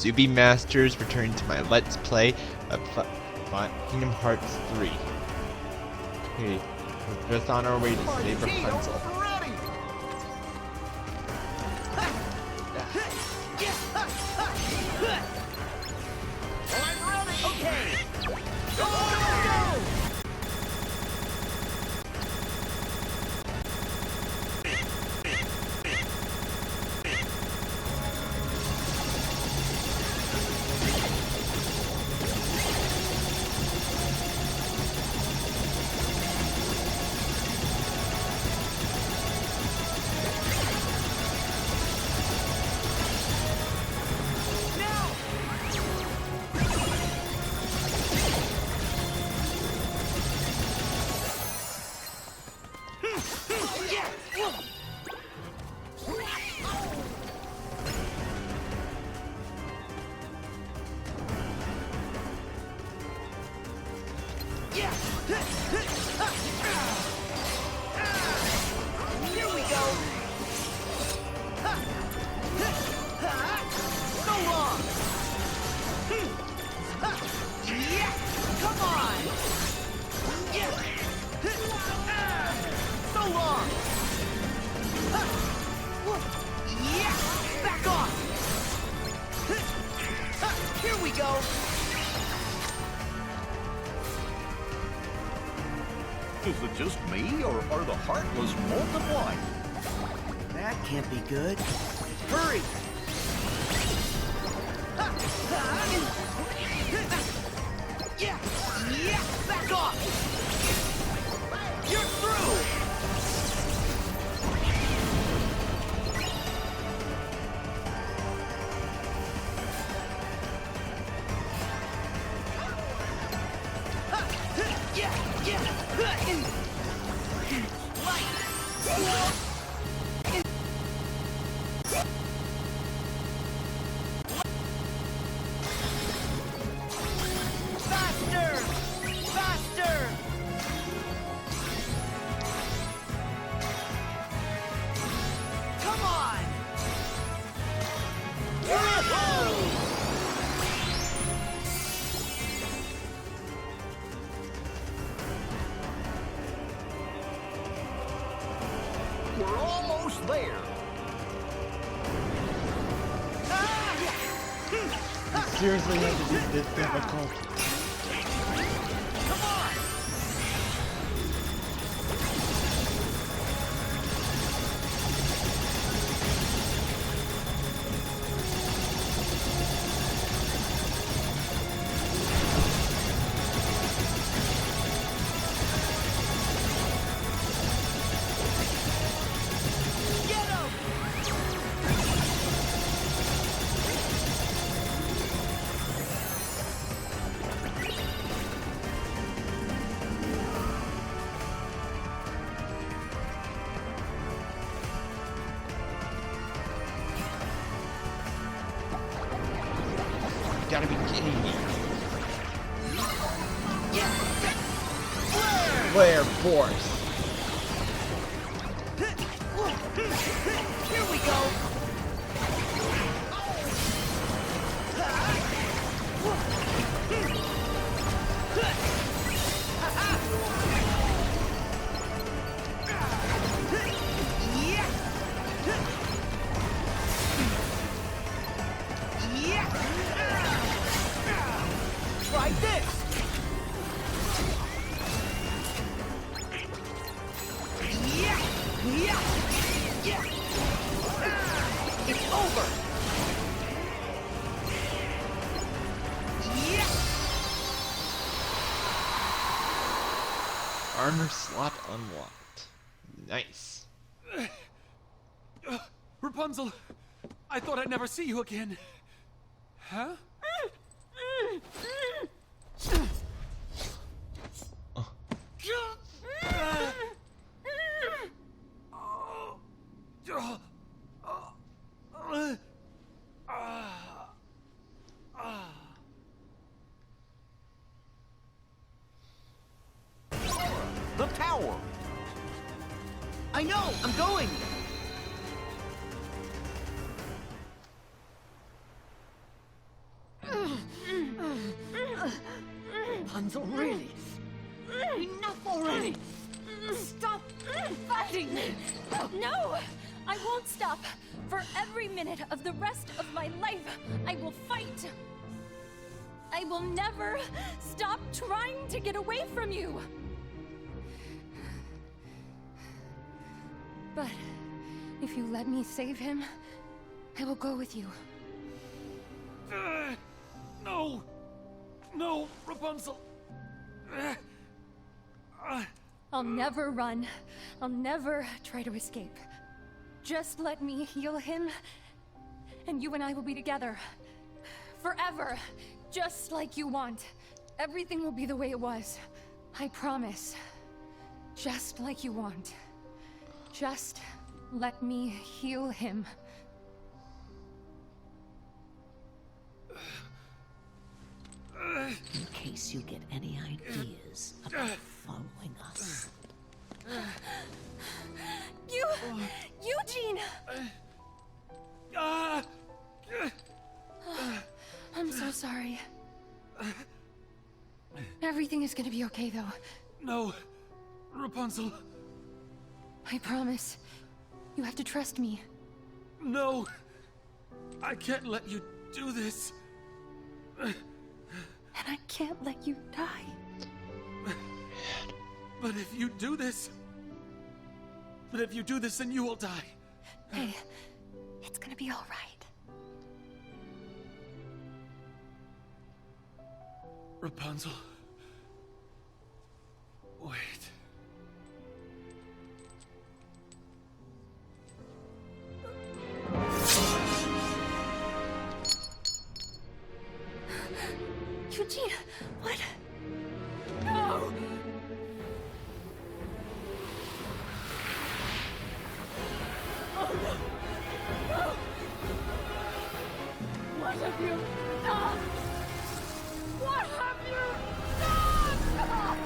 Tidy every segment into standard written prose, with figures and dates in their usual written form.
Zuby Masters, returning to my Let's Play of Kingdom Hearts 3. Okay, we're just on our way to save Rapunzel. Is it just me, or are the Heartless multiplying? That can't be good. Hurry! Yeah! Back off! You're through! We're almost there. You seriously had to do this difficult. Come on! You gotta be kidding me. Flare Force. Here we go! Try this! It's over! Armor slot unlocked. Nice. Rapunzel, I thought I'd never see you again. Huh? The tower. I know! I'm going! Rapunzel, really? Enough already! Stop fighting! No! I won't stop. For every minute of the rest of my life, I will fight. I will never stop trying to get away from you. But if you let me save him, I will go with you. No! No, Rapunzel! I'll never run. I'll never try to escape. Just let me heal him, and you and I will be together. Forever. Just like you want. Everything will be the way it was. I promise. Just like you want. Just let me heal him. In case you get any ideas about following us. Eugene! I'm so sorry. Everything is gonna be okay, though. No, Rapunzel. I promise. You have to trust me. No! I can't let you do this. And I can't let you die. But if you do this... then you will die. Hey, it's gonna be all right. Rapunzel. Wait. Eugene, what? No! What have you done? What have you done?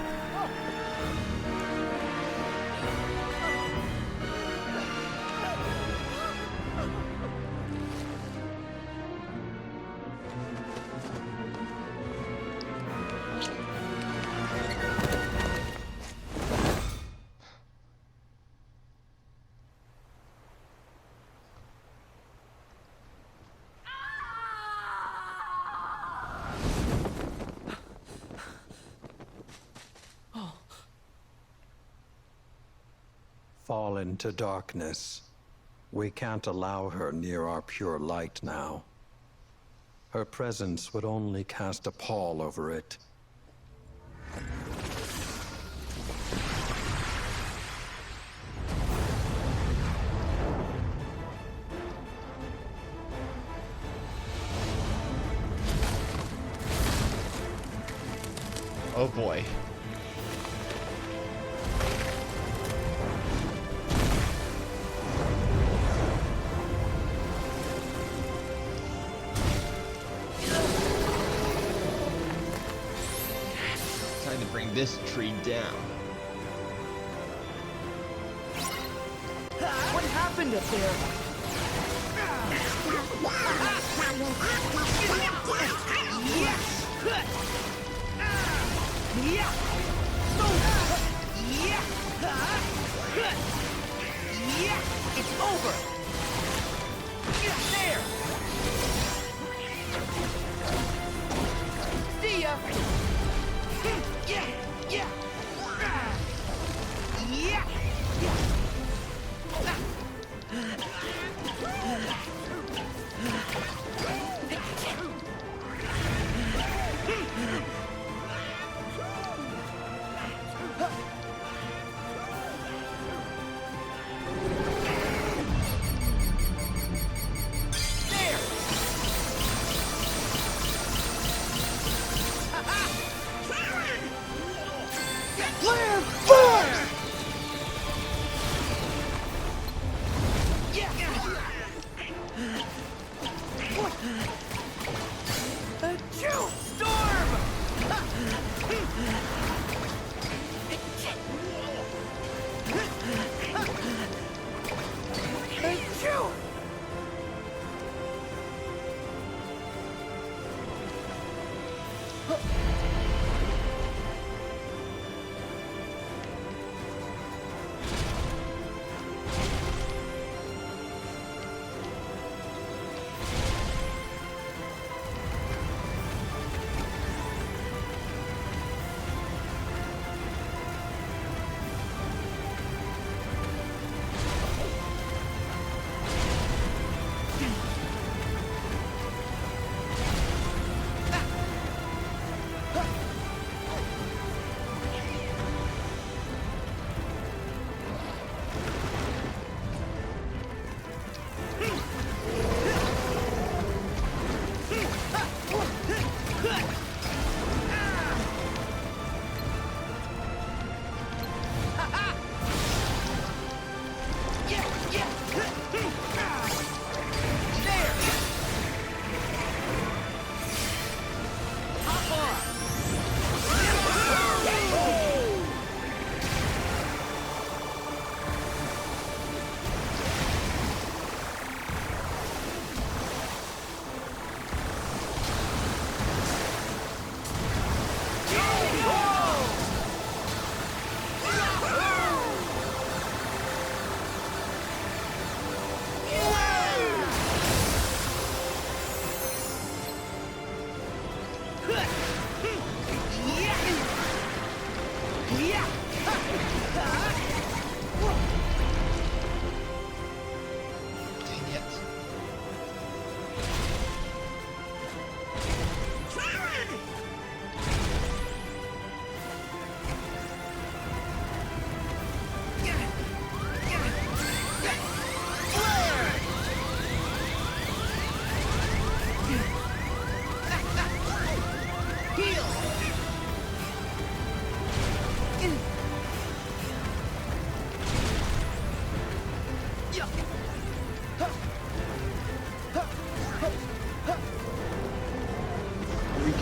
Fall into darkness. We can't allow her near our pure light now. Her presence would only cast a pall over it. Oh boy. Time to bring this tree down. What happened up there? It's over. There. See ya.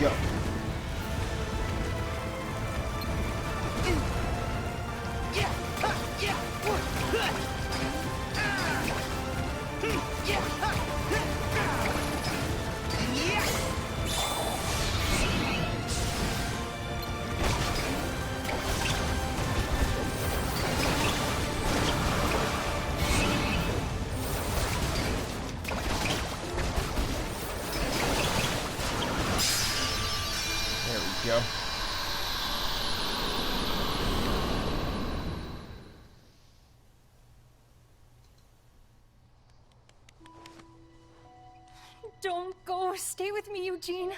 go. There we go. Don't go. Stay with me, Eugene.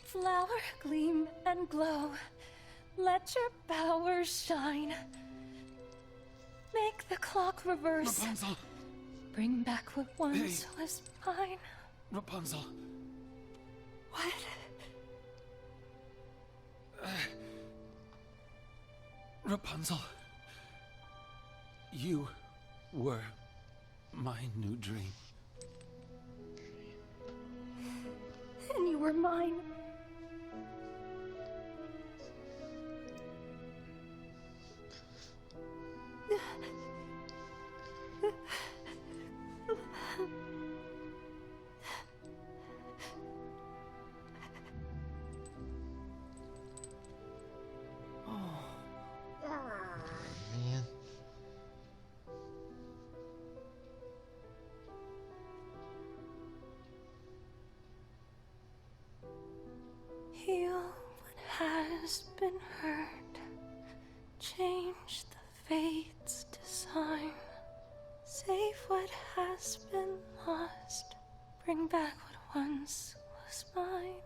Flower gleam and glow. Let your powers shine. Make the clock reverse. Rapunzel! Bring back what once was mine. Rapunzel! What? Rapunzel. You were my new dream. And you were mine. Man. Heal what has been hurt. Change the fate's design. Save what has been lost. Bring back what once was mine.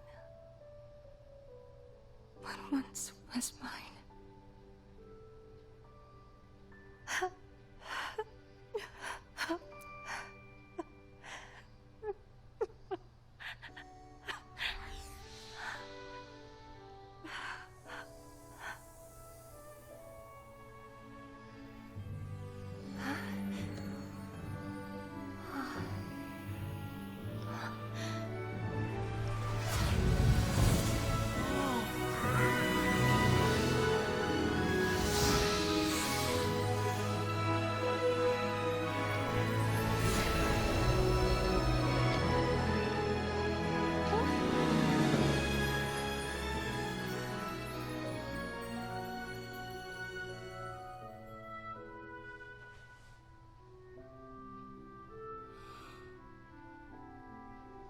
What once was mine.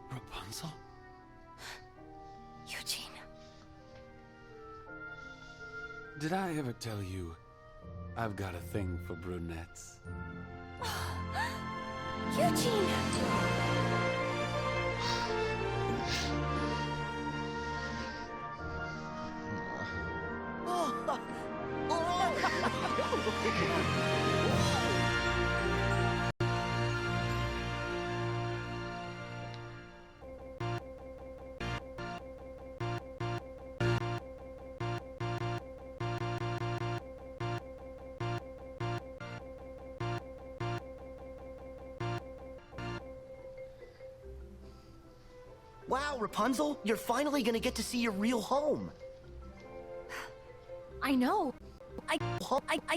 Rapunzel? Eugene. Did I ever tell you I've got a thing for brunettes? Eugene! Wow, Rapunzel, you're finally gonna get to see your real home. I know. I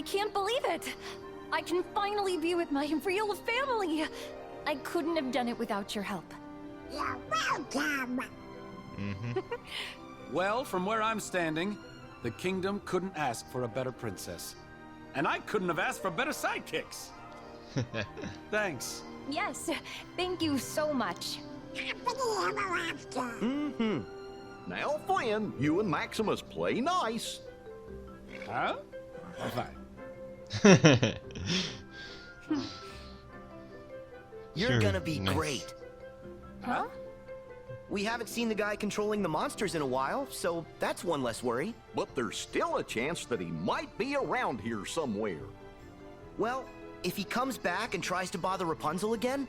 can't believe it. I can finally be with my real family. I couldn't have done it without your help. You're welcome. Well, from where I'm standing, the kingdom couldn't ask for a better princess. And I couldn't have asked for better sidekicks. Thanks. Yes, thank you so much. Happily ever after. Now, Flynn, you and Maximus play nice. Huh? Fine. You're Sure, gonna be nice. great. Huh? We haven't seen the guy controlling the monsters in a while, so that's one less worry. But there's still a chance that he might be around here somewhere. Well, if he comes back and tries to bother Rapunzel again,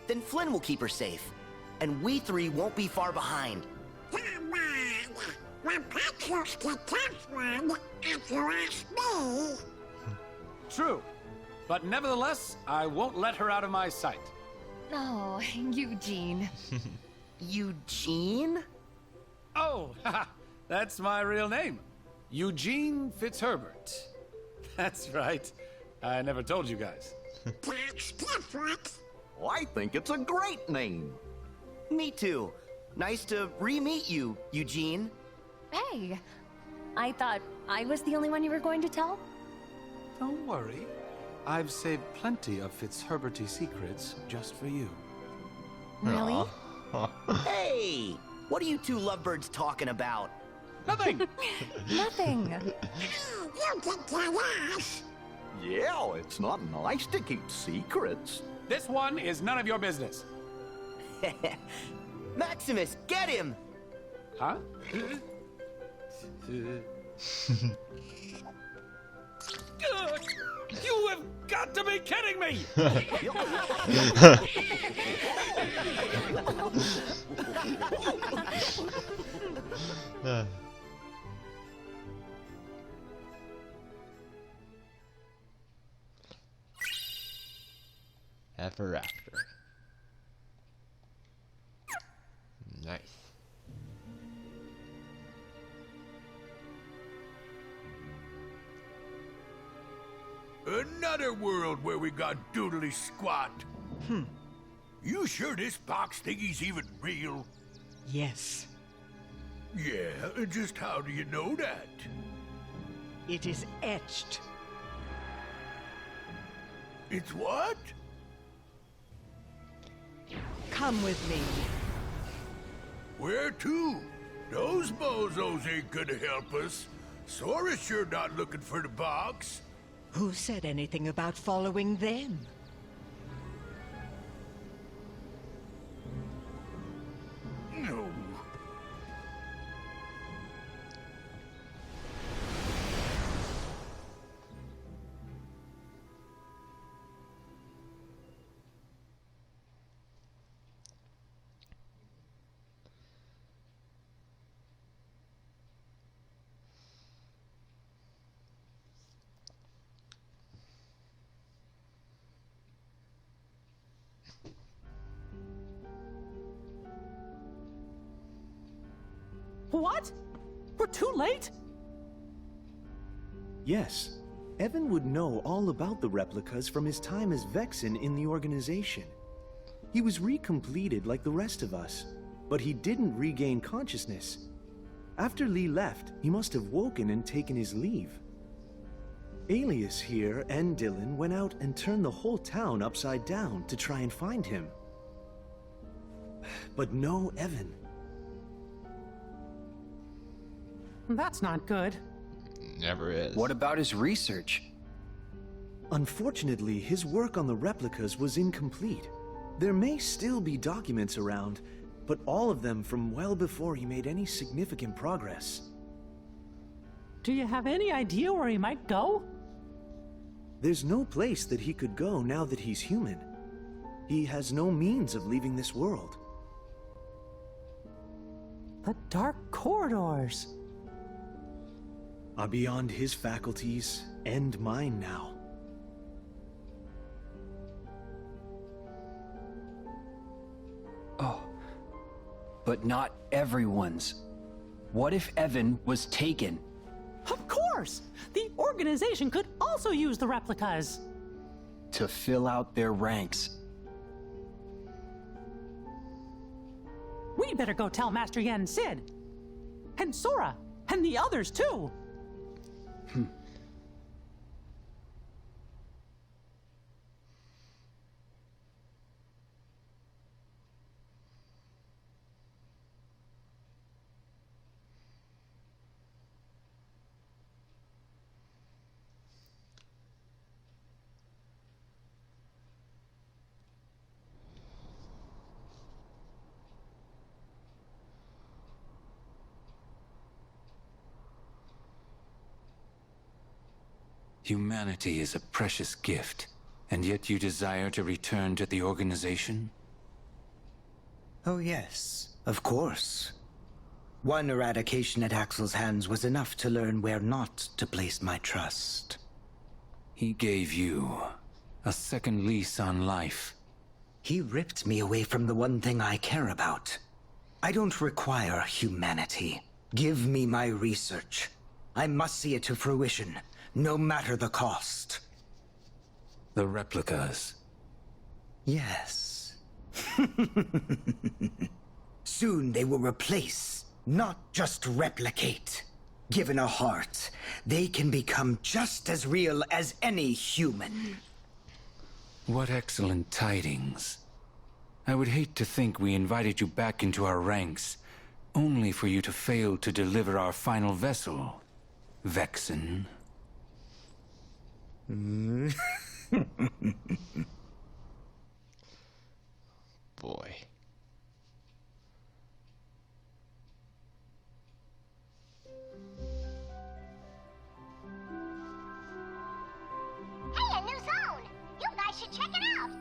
then Flynn will keep her safe. And we three won't be far behind. Come on. Rapunzel just a tough one, if you ask me. True. But nevertheless, I won't let her out of my sight. Oh, Eugene. Eugene? Oh, haha, that's my real name. Eugene Fitzherbert. That's right. I never told you guys. That's different. I think it's a great name. Me too. Nice to re-meet you, Eugene. Hey, I thought I was the only one you were going to tell? Don't worry. I've saved plenty of Fitzherberty secrets just for you. Really? Hey! What are you two lovebirds talking about? Nothing! Nothing. You can tell us. Yeah, it's not nice to keep secrets. This one is none of your business. Maximus, get him! Huh? You have got to be kidding me! Ever after. Nice. Another world where we got doodly squat. You sure this box thingy's even real? Yes, Yeah, just how do you know that? it is etched. It's what? Come with me. Where to? Those bozos ain't gonna help us. Sora's sure not looking for the box. Who said anything about following them? No. What? We're too late? Yes. Evan would know all about the replicas from his time as Vexen in the organization. He was recompleted like the rest of us, but he didn't regain consciousness. After Lee left, he must have woken and taken his leave. Alias here and Dylan went out and turned the whole town upside down to try and find him. But no Evan. That's not good. Never is. What about his research? Unfortunately, his work on the replicas was incomplete. There may still be documents around, but all of them from well before he made any significant progress. Do you have any idea where he might go? There's no place that he could go now that he's human. He has no means of leaving this world. The dark corridors. Are beyond his faculties and mine now. Oh, but not everyone's. What if Evan was taken? Of course! The organization could also use the replicas. To fill out their ranks. We better go tell Master Yen Sid. And Sora. And the others too. Humanity is a precious gift, and yet you desire to return to the organization? Oh yes, of course. One eradication at Axel's hands was enough to learn where not to place my trust. He gave you a second lease on life. He ripped me away from the one thing I care about. I don't require humanity. Give me my research. I must see it to fruition, no matter the cost. The replicas. Yes. Soon they will replace, not just replicate. Given a heart, they can become just as real as any human. What excellent tidings. I would hate to think we invited you back into our ranks, only for you to fail to deliver our final vessel, Vexen. Boy. Hey, a new zone! You guys should check it out!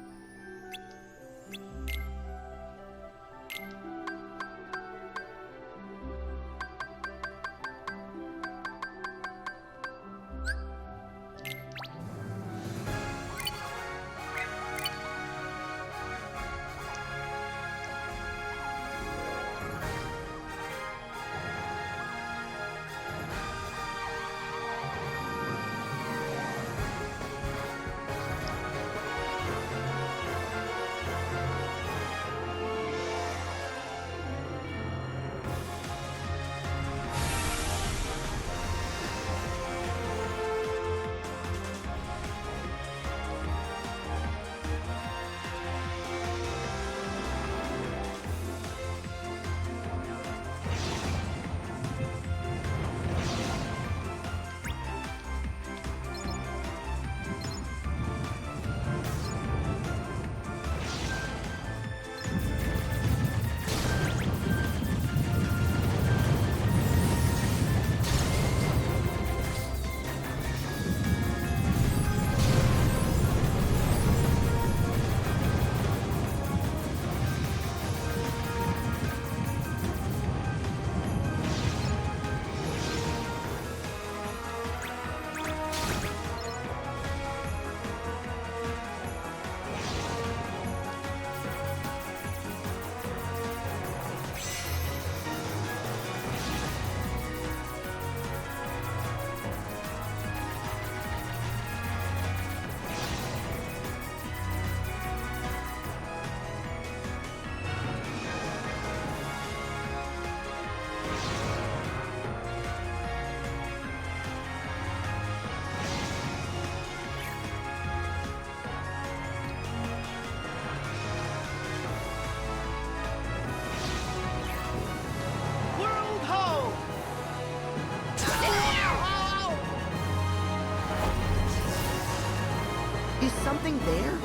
Is something there?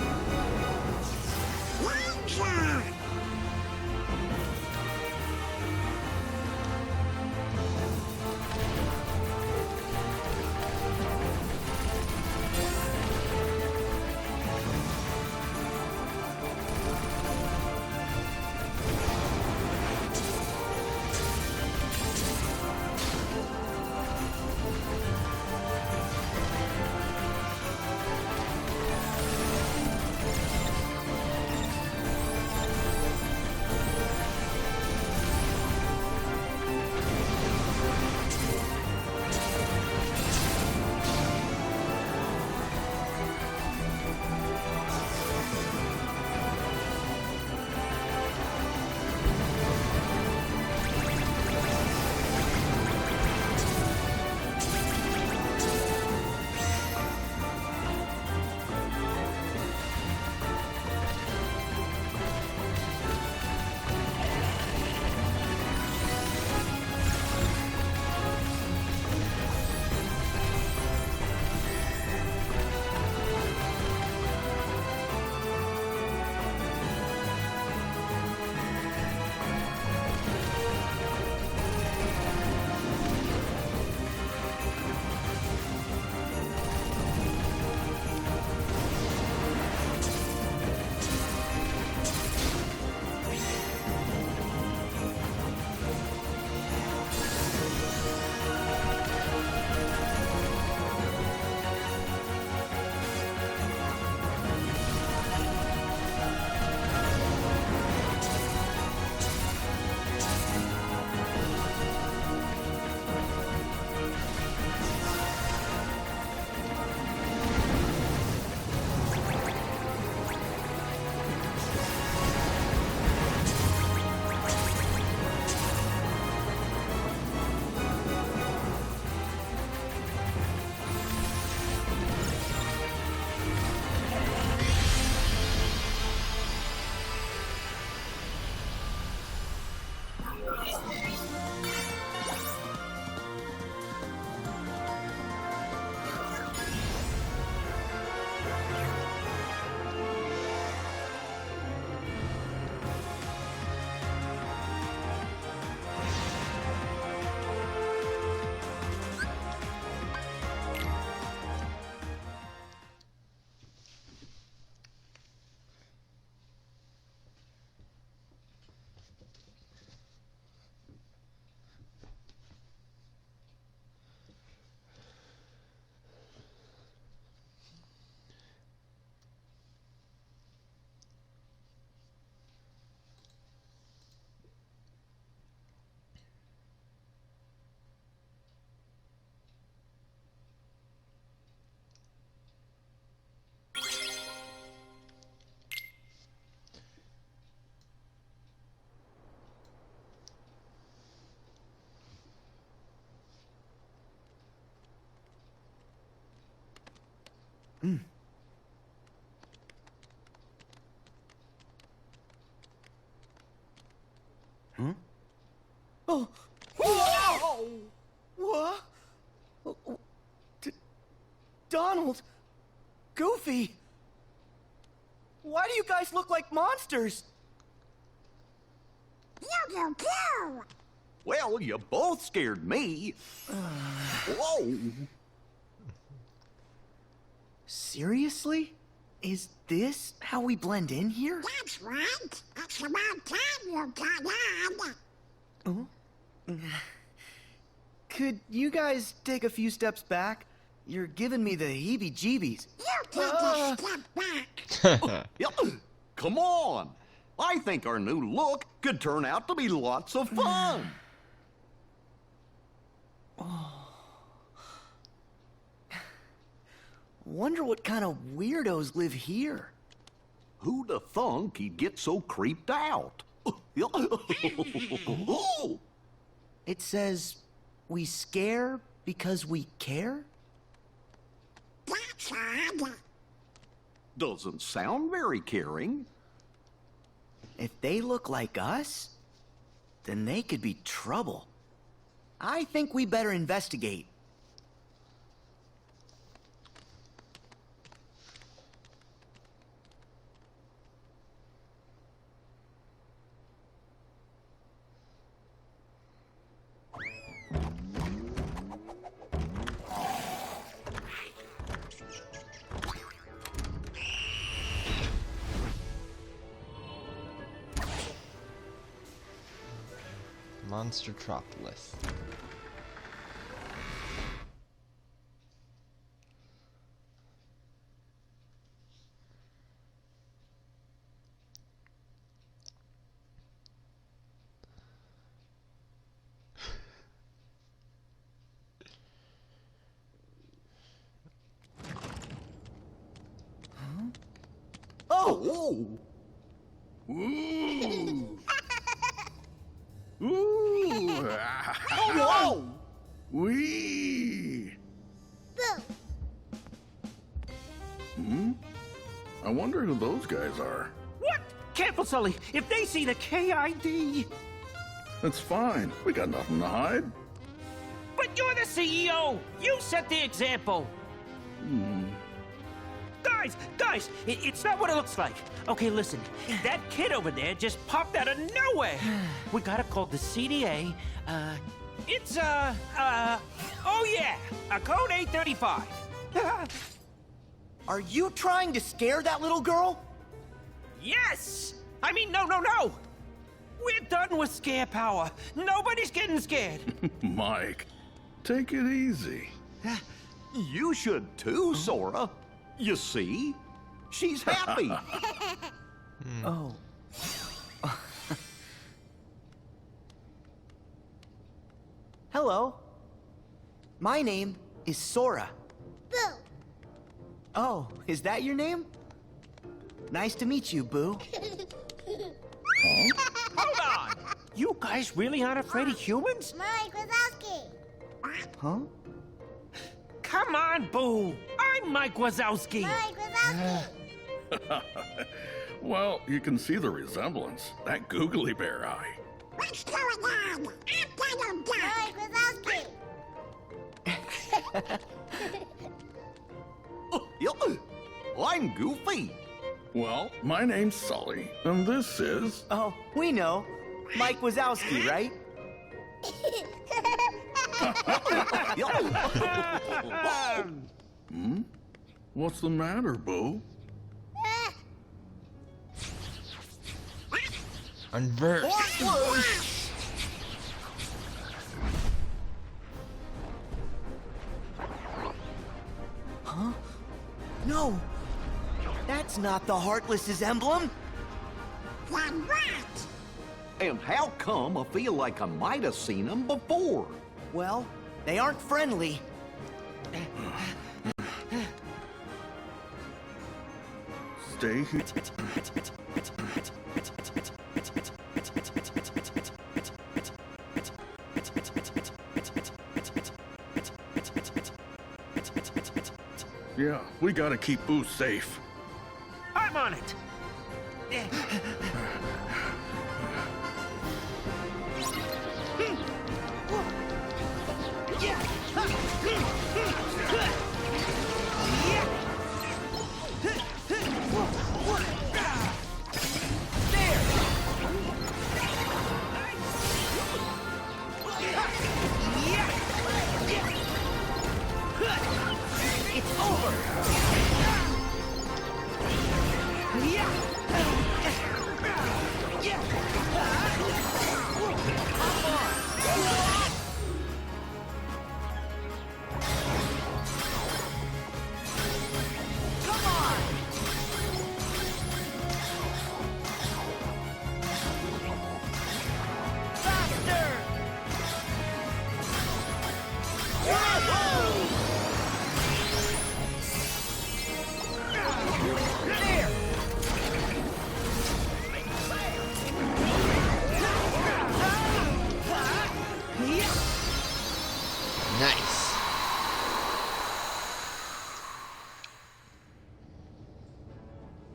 Huh? Oh! Whoa! What? Donald! Goofy! Why do you guys look like monsters? You do too! Well, you both scared me. Whoa! Seriously? Is this how we blend in here? That's right. It's about time you got on. Oh? Could you guys take a few steps back? You're giving me the heebie-jeebies. You take a step back. Come on! I think our new look could turn out to be lots of fun. Wonder what kind of weirdos live here. Who'd have thunk he'd get so creeped out? It says, we scare because we care? That's odd. Doesn't sound very caring. If they look like us, then they could be trouble. I think we better investigate. Monstertropolis. Oh! Ooh! Ooh! Whoa! Wee! I wonder who those guys are. What? Careful, Sully. If they see the KID... It's fine. We got nothing to hide. But you're the CEO! You set the example! Guys, it's not what it looks like. Okay, listen. That kid over there just popped out of nowhere. We gotta call the CDA. It's, oh yeah, a code 835. Are you trying to scare that little girl? Yes! I mean, no. We're done with scare power. Nobody's getting scared. Mike, take it easy. You should too, Sora. You see? She's happy. Oh. Hello. My name is Sora. Boo! Oh, is that your name? Nice to meet you, Boo. Hold on! You guys really aren't afraid of humans? Mike Wazowski! Huh? Come on, Boo! I'm Mike Wazowski! Mike Wazowski! Well, you can see the resemblance. That googly bear eye. What's going on? I'm Donald Duck! Mike Wazowski! I'm Goofy. Well, my name's Sully, and this is... Oh, we know. Mike Wazowski, right? What's the matter, Boo? Unverse. Huh? No! That's not the Heartless's emblem! Then what? And how come I feel like I might have seen them before? Well, they aren't friendly. Stay here. Yeah, we gotta keep Boo safe. I'm on it. It's over! Nice.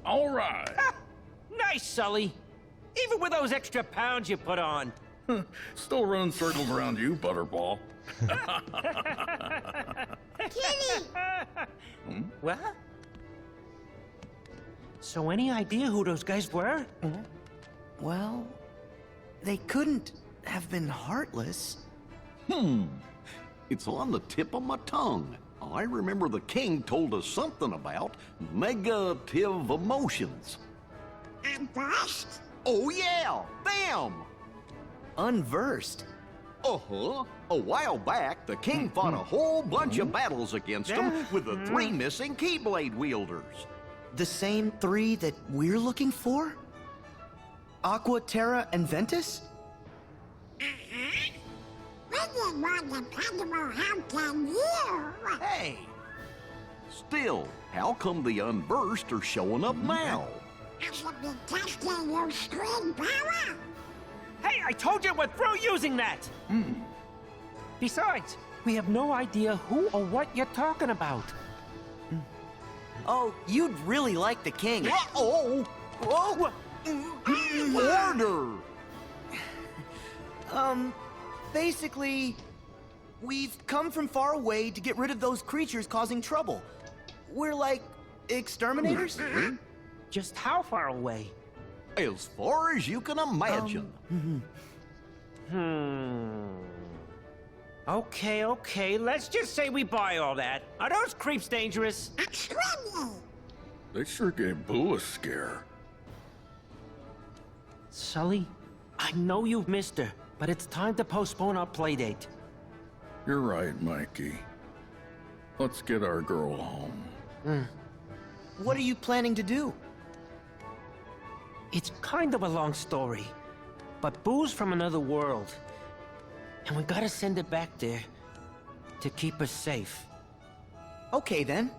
All right. Nice, Sully. Even with those extra pounds you put on. Still running circles around you, Butterball. Kitty! What? So any idea who those guys were? Well, they couldn't have been heartless. It's on the tip of my tongue. I remember the king told us something about negative emotions. Unversed? Oh yeah, them! Unversed? Uh-huh. A while back, the king fought a whole bunch of battles against them with the 3 missing Keyblade wielders. The same 3 that we're looking for? Aqua, Terra, and Ventus? We didn't want dependable help can you? Hey! Still, how come the Unversed are showing up now? I should be testing your screen power. Hey, I told you we're through using that! Besides, we have no idea who or what you're talking about. Oh, you'd really like the king. Oh! Order! Basically, we've come from far away to get rid of those creatures causing trouble. We're like exterminators? Just how far away? As far as you can imagine. Okay, let's just say we buy all that. Are those creeps dangerous? Extremely. They sure gave Boo a scare. Sully, I know you've missed her, but it's time to postpone our playdate. You're right, Mikey. Let's get our girl home. What are you planning to do? It's kind of a long story, but Boo's from another world. And we gotta send it back there to keep us safe. Okay then.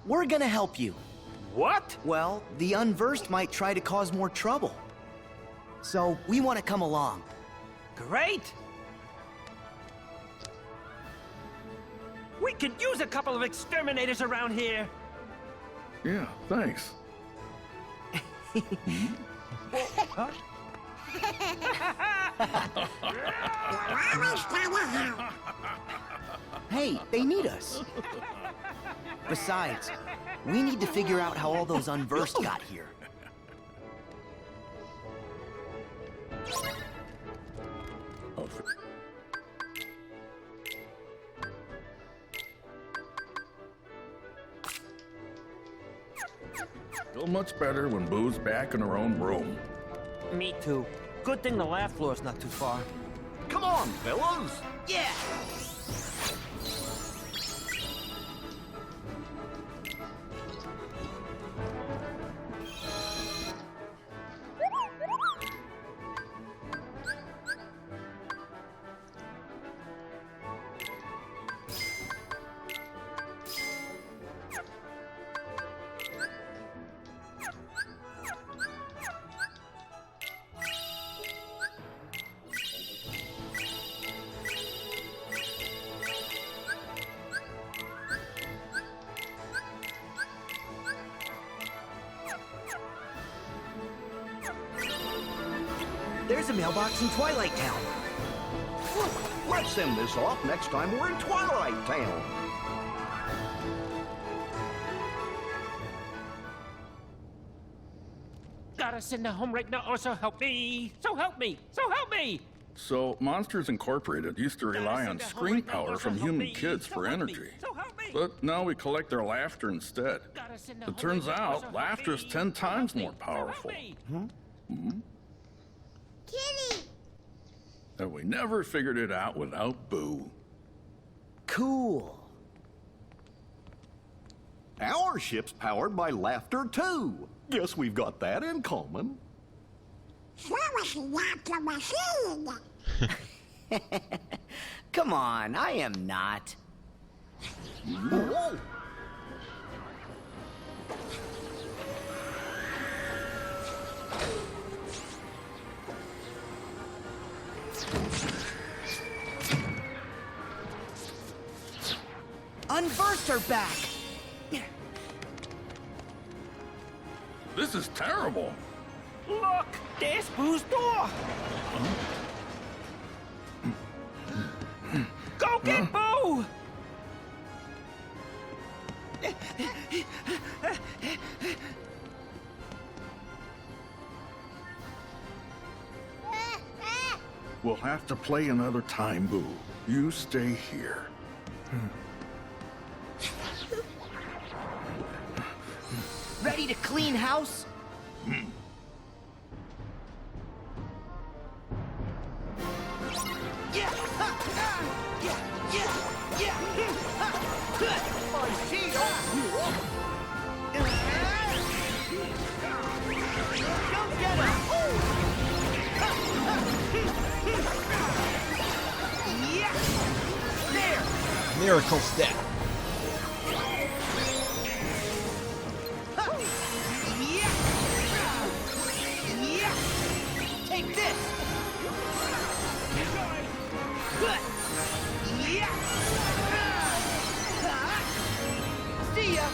We're gonna help you. What? Well, the Unversed might try to cause more trouble. So, we want to come along. Great! We could use a couple of exterminators around here. Yeah, thanks. Hey, they need us. Besides, we need to figure out how all those Unversed got here. Feel much better when Boo's back in her own room. Me too. Good thing the lab floor's not too far. Come on, fellas! Yeah! There's a mailbox in Twilight Town. Look, let's send this off next time we're in Twilight Town. Gotta send her home right now, or so help me! So help me! So help me! So, Monsters Incorporated used to rely on screen power from human kids for energy. But now we collect their laughter instead. It turns out, laughter is 10 times more powerful. Kitty! And we never figured it out without Boo. Cool. Our ship's powered by laughter, too. Guess we've got that in common. So was the laughter machine. Come on, I am not. Whoa. Unversed her back. This is terrible. Look! There's Boo's door! Go get Boo! We'll have to play another time, Boo. You stay here. Ready to clean house? Miracle step. Take this. See ya.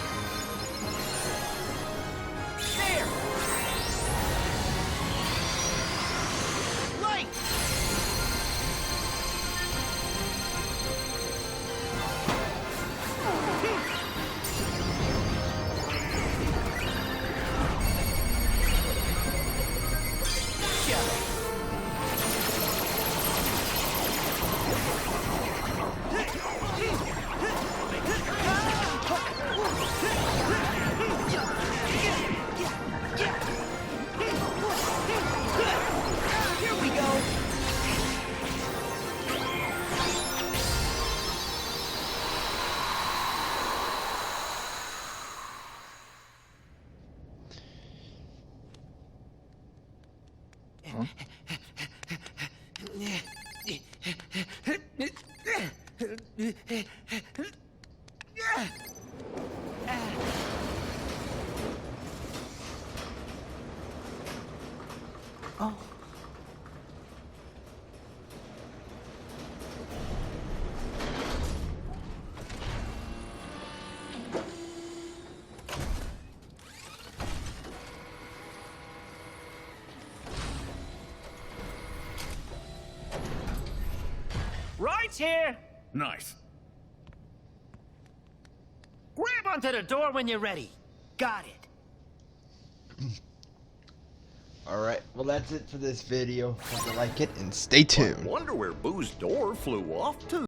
There. Light. Here we go. Oh. Ride's here! Nice. Grab onto the door when you're ready. Got it. Alright, well that's it for this video. Hope you like it and stay tuned. I wonder where Boo's door flew off to.